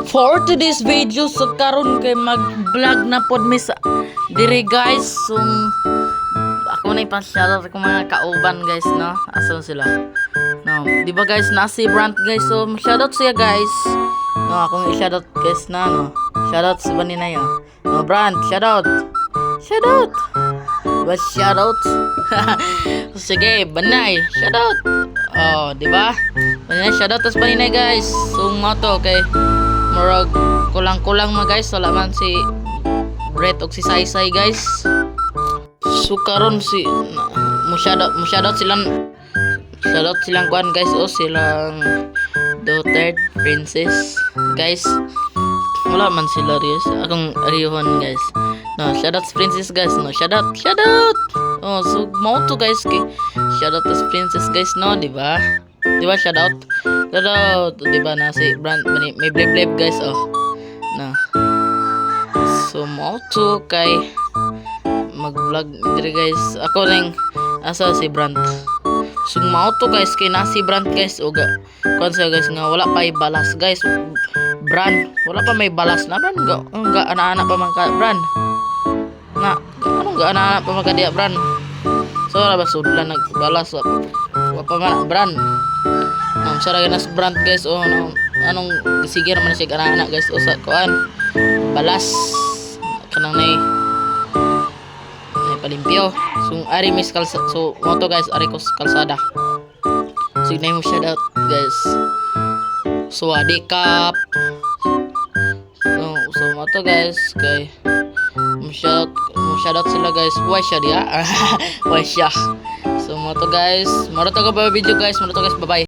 For today's video, so karon kay mag-vlog na pod mi sa dire guys. So ako na ipa-shoutout ko mga kauban guys, no? Asan sila? No, di ba guys, nasi Brand guys. So shoutout siya guys. No, akong i-shoutout guys na no. Shoutout si Banina yo. No, Brand, shoutout. Shoutout. Ba shoutout? Sige, Banay, shoutout. Oh, di ba? Banay, shoutout tas Banay guys. So mo to kay murag kulang-kulang mga guys, wala man si Brett og si Saysay guys. So karon si mo shoutout silang kuan guys, o silang daughter princess guys. Wala man sila Rios, akong arihon guys. No, shoutout sa princess guys, no, shoutout. Oh, so mo to guys kay shoutout sa princess guys, no, di ba? Di ba shoutout? Di ba na si Brand may blib guys, oh. Na. So mo to kay mag-vlog dire guys. Ako ring asa si Brand. So mo to guys kay na si Brand guys, o kon sa guys nga wala pa balas guys. Brand, wala pa may balas na Brand. Ga ana-ana pa man ka Brand. Na, anong ga ana-ana pa man ka dia Brand. So wala ba sudlan nagbalas wa pa man Brand. Sara na sa Brand guys, o anong sige naman siya ana-ana guys, o sa kuan balas kanang nay palimpyo. So ari mis kalsada, so moto guys, ari ko kalsada. So nay mo shout out guys. So adikap. So moto guys kay mo shout out sila guys. Why siya dia? Why siya? So moto guys, maro to ka ba video guys, maro to guys, bye bye.